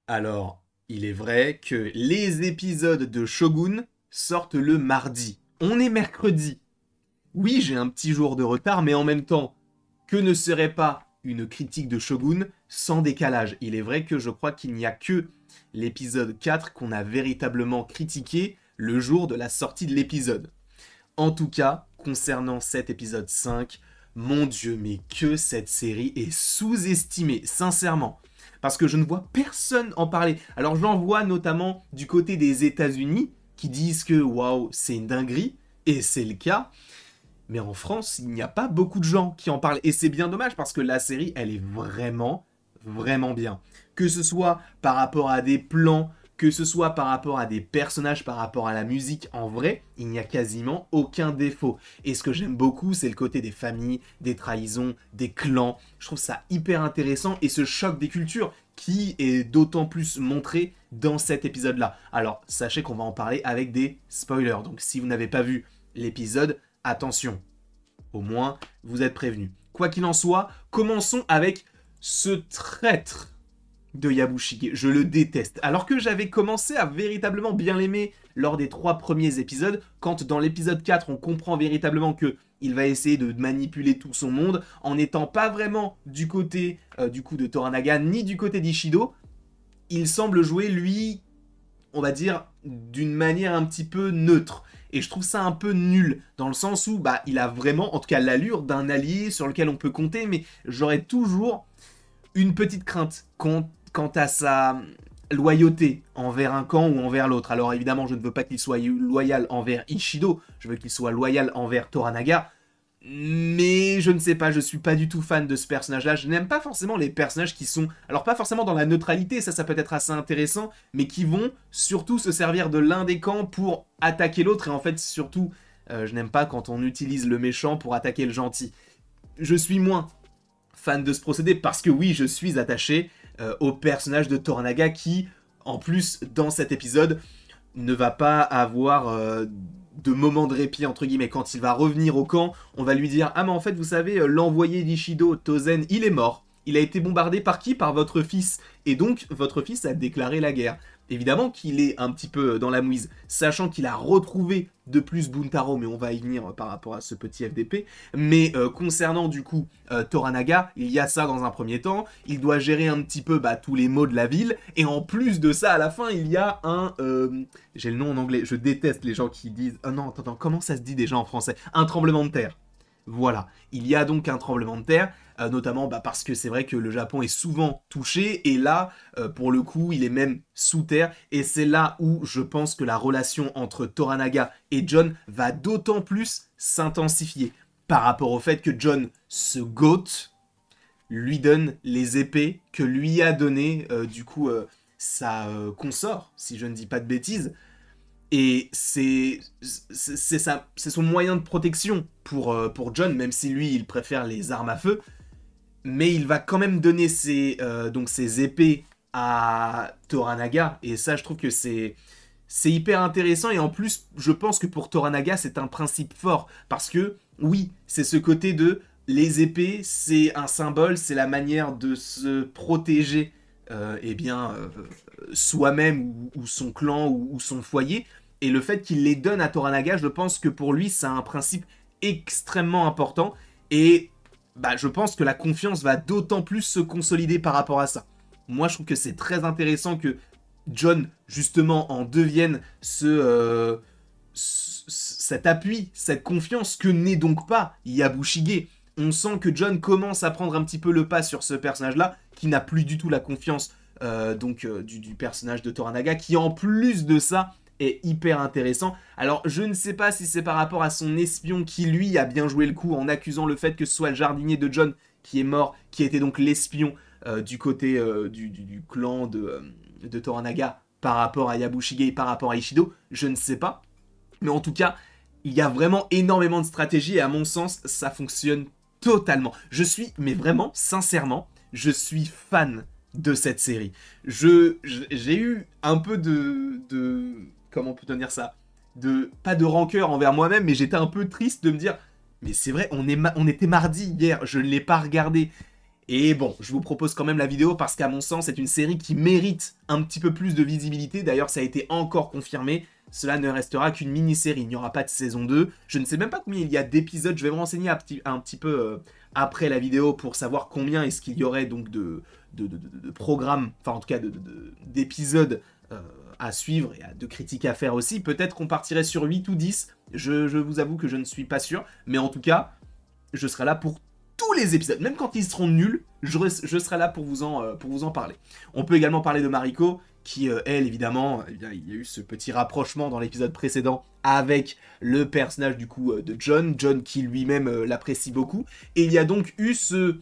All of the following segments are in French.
Alors, il est vrai que les épisodes de Shogun sortent le mardi. On est mercredi. Oui, j'ai un petit jour de retard, mais en même temps, que ne serait pas une critique de Shogun sans décalage? Il est vrai que je crois qu'il n'y a que l'épisode 4 qu'on a véritablement critiqué le jour de la sortie de l'épisode. En tout cas, concernant cet épisode 5, mon Dieu, mais que cette série est sous-estimée, sincèrement. Parce que je ne vois personne en parler. Alors j'en vois notamment du côté des États-Unis qui disent que waouh, c'est une dinguerie, et c'est le cas. Mais en France, il n'y a pas beaucoup de gens qui en parlent. Et c'est bien dommage parce que la série, elle est vraiment, vraiment bien. Que ce soit par rapport à des plans, que ce soit par rapport à des personnages, par rapport à la musique, en vrai, il n'y a quasiment aucun défaut. Et ce que j'aime beaucoup, c'est le côté des familles, des trahisons, des clans. Je trouve ça hyper intéressant et ce choc des cultures qui est d'autant plus montré dans cet épisode-là. Alors, sachez qu'on va en parler avec des spoilers. Donc, si vous n'avez pas vu l'épisode, attention, au moins vous êtes prévenus. Quoi qu'il en soit, commençons avec ce traître de Yabushige. Je le déteste. Alors que j'avais commencé à véritablement bien l'aimer lors des 3 premiers épisodes, quand dans l'épisode 4 on comprend véritablement que il va essayer de manipuler tout son monde en n'étant pas vraiment du côté du coup de Toranaga ni du côté d'Ishido, il semble jouer lui, on va dire, d'une manière un petit peu neutre. Et je trouve ça un peu nul, dans le sens où bah, il a vraiment, en tout cas, l'allure d'un allié sur lequel on peut compter, mais j'aurais toujours une petite crainte quant à sa loyauté envers un camp ou envers l'autre. Alors évidemment, je ne veux pas qu'il soit loyal envers Ishido, je veux qu'il soit loyal envers Toranaga, mais je ne sais pas, je suis pas du tout fan de ce personnage-là. Je n'aime pas forcément les personnages qui sont... Alors pas forcément dans la neutralité, ça peut être assez intéressant, mais qui vont surtout se servir de l'un des camps pour attaquer l'autre. Et en fait, surtout, je n'aime pas quand on utilise le méchant pour attaquer le gentil. Je suis moins fan de ce procédé parce que oui, je suis attaché au personnage de Toranaga qui, en plus, dans cet épisode, ne va pas avoir de moment de répit, entre guillemets. Quand il va revenir au camp, on va lui dire « Ah mais en fait, vous savez, l'envoyé d'Ishido, Tozen, il est mort. Il a été bombardé par qui? Par votre fils. Et donc, votre fils a déclaré la guerre. » Évidemment qu'il est un petit peu dans la mouise, sachant qu'il a retrouvé de plus Buntaro, mais on va y venir par rapport à ce petit FDP. Mais concernant du coup Toranaga, il y a ça dans un premier temps, il doit gérer un petit peu tous les maux de la ville, et en plus de ça, à la fin, il y a un... j'ai le nom en anglais, je déteste les gens qui disent... Oh non, attends, comment ça se dit déjà en français? Un tremblement de terre. Voilà, il y a donc un tremblement de terre, notamment parce que c'est vrai que le Japon est souvent touché, et là, pour le coup, il est même sous terre, et c'est là où je pense que la relation entre Toranaga et John va d'autant plus s'intensifier, par rapport au fait que John se goat, lui donne les épées que lui a donné, du coup, sa consort, si je ne dis pas de bêtises, et c'est son moyen de protection pour John, même si lui, il préfère les armes à feu. Mais il va quand même donner donc ses épées à Toranaga. Et ça, je trouve que c'est hyper intéressant. Et en plus, je pense que pour Toranaga, c'est un principe fort. Parce que, oui, c'est ce côté de... Les épées, c'est un symbole, c'est la manière de se protéger soi-même ou son clan ou son foyer. Et le fait qu'il les donne à Toranaga, je pense que pour lui, c'est un principe extrêmement important. Et je pense que la confiance va d'autant plus se consolider par rapport à ça. Moi, je trouve que c'est très intéressant que John, justement, en devienne cet appui, cette confiance que n'est donc pas Yabushige. On sent que John commence à prendre un petit peu le pas sur ce personnage-là, qui n'a plus du tout la confiance du personnage de Toranaga, qui en plus de ça est hyper intéressant. Alors je ne sais pas si c'est par rapport à son espion qui lui a bien joué le coup en accusant le fait que ce soit le jardinier de John qui est mort, qui était donc l'espion du côté du clan de Toranaga par rapport à Yabushige et par rapport à Ishido, je ne sais pas. Mais en tout cas, il y a vraiment énormément de stratégie et à mon sens, ça fonctionne totalement. Mais vraiment, sincèrement, je suis fan de cette série. J'ai eu un peu comment on peut tenir ça? Pas de rancœur envers moi-même, mais j'étais un peu triste de me dire, mais c'est vrai, on était mardi hier, je ne l'ai pas regardé. Et bon, je vous propose quand même la vidéo parce qu'à mon sens, c'est une série qui mérite un petit peu plus de visibilité. D'ailleurs, ça a été encore confirmé. Cela ne restera qu'une mini-série, il n'y aura pas de saison 2. Je ne sais même pas combien il y a d'épisodes, je vais me renseigner un petit peu après la vidéo pour savoir combien est-ce qu'il y aurait donc de programmes, enfin en tout cas d'épisodes à suivre et de critiques à faire aussi. Peut-être qu'on partirait sur 8 ou 10, je vous avoue que je ne suis pas sûr, mais en tout cas, je serai là pour tous les épisodes, même quand ils seront nuls, je serai là pour vous en parler. On peut également parler de Mariko, qui, elle, évidemment, eh bien, il y a eu ce petit rapprochement dans l'épisode précédent avec le personnage, du coup, de John qui lui-même l'apprécie beaucoup. Et il y a donc eu ce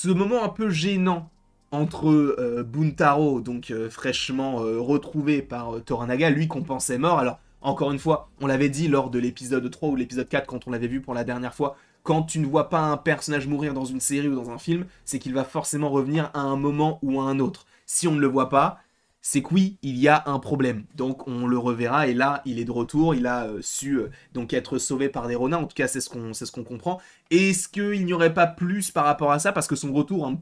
moment un peu gênant entre Buntaro, donc fraîchement retrouvé par Toranaga, lui qu'on pensait mort. Alors, encore une fois, on l'avait dit lors de l'épisode 3 ou l'épisode 4, quand on l'avait vu pour la dernière fois, quand tu ne vois pas un personnage mourir dans une série ou dans un film, c'est qu'il va forcément revenir à un moment ou à un autre. Si on ne le voit pas, c'est que oui, il y a un problème. Donc on le reverra et là, il est de retour, il a su donc être sauvé par des Ronin, en tout cas c'est ce qu'on comprend. Est-ce qu'il n'y aurait pas plus par rapport à ça, parce que son retour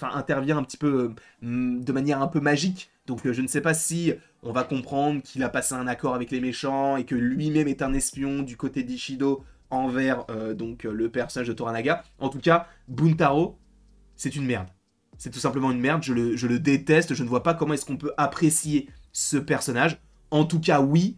intervient un petit peu de manière un peu magique. Donc je ne sais pas si on va comprendre qu'il a passé un accord avec les méchants et que lui-même est un espion du côté d'Ishido envers le personnage de Toranaga. En tout cas, Buntaro, c'est une merde. C'est tout simplement une merde, je le déteste, je ne vois pas comment est-ce qu'on peut apprécier ce personnage. En tout cas, oui,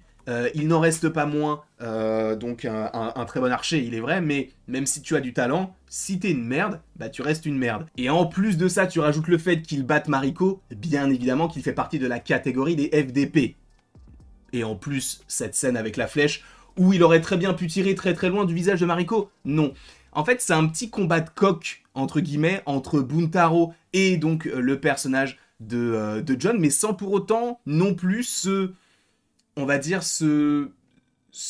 il n'en reste pas moins un très bon archer, il est vrai, mais même si tu as du talent, si t'es une merde, bah tu restes une merde. Et en plus de ça, tu rajoutes le fait qu'il batte Mariko, bien évidemment qu'il fait partie de la catégorie des FDP. Et en plus, cette scène avec la flèche, où il aurait très bien pu tirer très très loin du visage de Mariko, non. En fait, c'est un petit combat de coq, entre guillemets, entre Buntaro et donc le personnage de John, mais sans pour autant non plus on va dire, se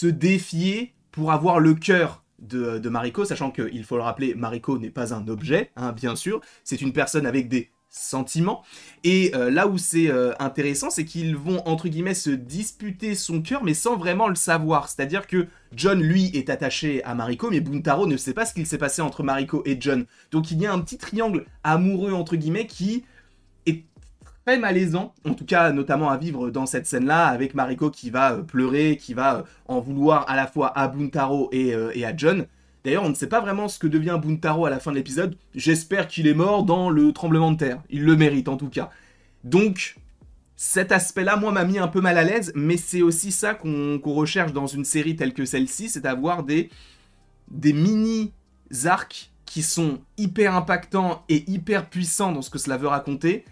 défier pour avoir le cœur de Mariko, sachant qu'il faut le rappeler, Mariko n'est pas un objet, hein, bien sûr, c'est une personne avec des sentiments, et là où c'est intéressant, c'est qu'ils vont, entre guillemets, se disputer son cœur, mais sans vraiment le savoir, c'est-à-dire que John, lui, est attaché à Mariko, mais Buntaro ne sait pas ce qu'il s'est passé entre Mariko et John, donc il y a un petit triangle amoureux, entre guillemets, qui est très malaisant, en tout cas notamment à vivre dans cette scène-là, avec Mariko qui va pleurer, qui va en vouloir à la fois à Buntaro et à John. D'ailleurs, on ne sait pas vraiment ce que devient Buntaro à la fin de l'épisode. J'espère qu'il est mort dans le tremblement de terre. Il le mérite en tout cas. Donc, cet aspect-là, moi, m'a mis un peu mal à l'aise, mais c'est aussi ça qu'on recherche dans une série telle que celle-ci, c'est d'avoir des mini-arcs qui sont hyper impactants et hyper puissants dans ce que cela veut raconter,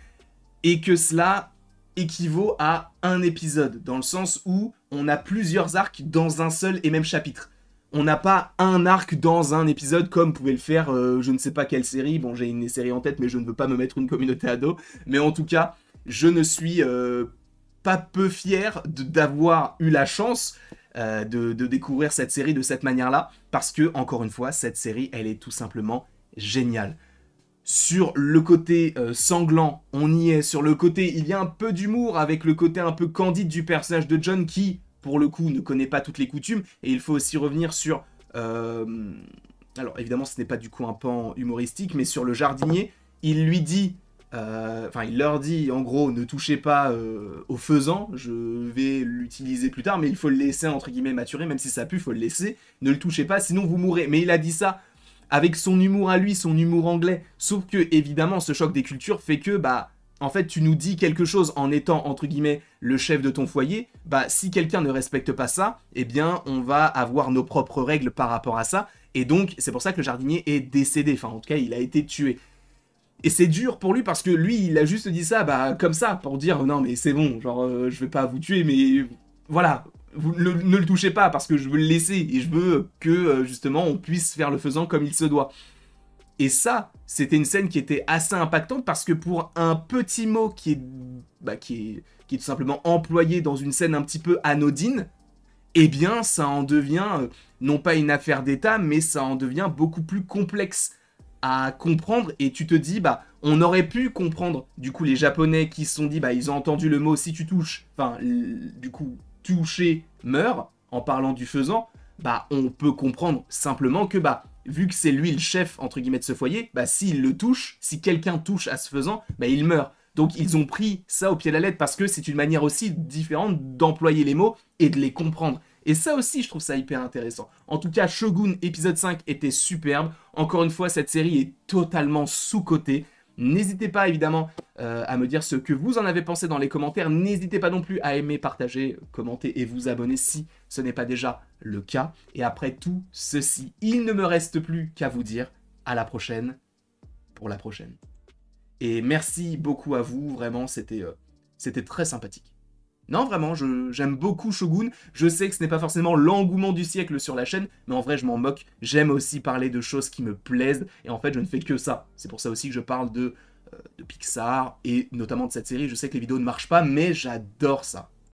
et que cela équivaut à un épisode, dans le sens où on a plusieurs arcs dans un seul et même chapitre. On n'a pas un arc dans un épisode comme pouvait le faire je ne sais pas quelle série. Bon, j'ai une série en tête, mais je ne veux pas me mettre une communauté à dos. Mais en tout cas, je ne suis pas peu fier d'avoir eu la chance de découvrir cette série de cette manière-là. Parce que, encore une fois, cette série, elle est tout simplement géniale. Sur le côté sanglant, on y est. Sur le côté, il y a un peu d'humour avec le côté un peu candide du personnage de John qui, pour le coup, ne connaît pas toutes les coutumes. Et il faut aussi revenir sur... alors, évidemment, ce n'est pas du coup un pan humoristique, mais sur le jardinier, il lui dit... il leur dit, en gros, ne touchez pas au faisan, je vais l'utiliser plus tard, mais il faut le laisser, entre guillemets, maturer, même si ça pue, il faut le laisser. Ne le touchez pas, sinon vous mourrez. Mais il a dit ça... avec son humour à lui, son humour anglais. Sauf que, évidemment, ce choc des cultures fait que, en fait, tu nous dis quelque chose en étant, entre guillemets, le chef de ton foyer. Si quelqu'un ne respecte pas ça, eh bien, on va avoir nos propres règles par rapport à ça. Et donc, c'est pour ça que le jardinier est décédé. Enfin, en tout cas, il a été tué. Et c'est dur pour lui parce que lui, il a juste dit ça, comme ça, pour dire, non, mais c'est bon, genre, je vais pas vous tuer, mais voilà. Vous ne le touchez pas parce que je veux le laisser et je veux que justement on puisse faire le faisan comme il se doit. Et ça, c'était une scène qui était assez impactante parce que pour un petit mot qui est tout simplement employé dans une scène un petit peu anodine, eh bien ça en devient non pas une affaire d'État, mais ça en devient beaucoup plus complexe à comprendre. Et tu te dis, on aurait pu comprendre du coup les Japonais qui se sont dit, ils ont entendu le mot si tu touches, du coup toucher meurt, en parlant du faisan, on peut comprendre simplement que vu que c'est lui le chef, entre guillemets, de ce foyer, bah s'il le touche, si quelqu'un touche à ce faisant, bah il meurt. Donc ils ont pris ça au pied de la lettre parce que c'est une manière aussi différente d'employer les mots et de les comprendre. Et ça aussi, je trouve ça hyper intéressant. En tout cas, Shogun épisode 5 était superbe. Encore une fois, cette série est totalement sous-cotée. N'hésitez pas évidemment à me dire ce que vous en avez pensé dans les commentaires. N'hésitez pas non plus à aimer, partager, commenter et vous abonner si ce n'est pas déjà le cas. Et après tout ceci, il ne me reste plus qu'à vous dire à la prochaine pour la prochaine. Et merci beaucoup à vous, vraiment, c'était très sympathique. Non, vraiment, j'aime beaucoup Shogun. Je sais que ce n'est pas forcément l'engouement du siècle sur la chaîne, mais en vrai, je m'en moque. J'aime aussi parler de choses qui me plaisent, et en fait, je ne fais que ça. C'est pour ça aussi que je parle de Pixar, et notamment de cette série. Je sais que les vidéos ne marchent pas, mais j'adore ça.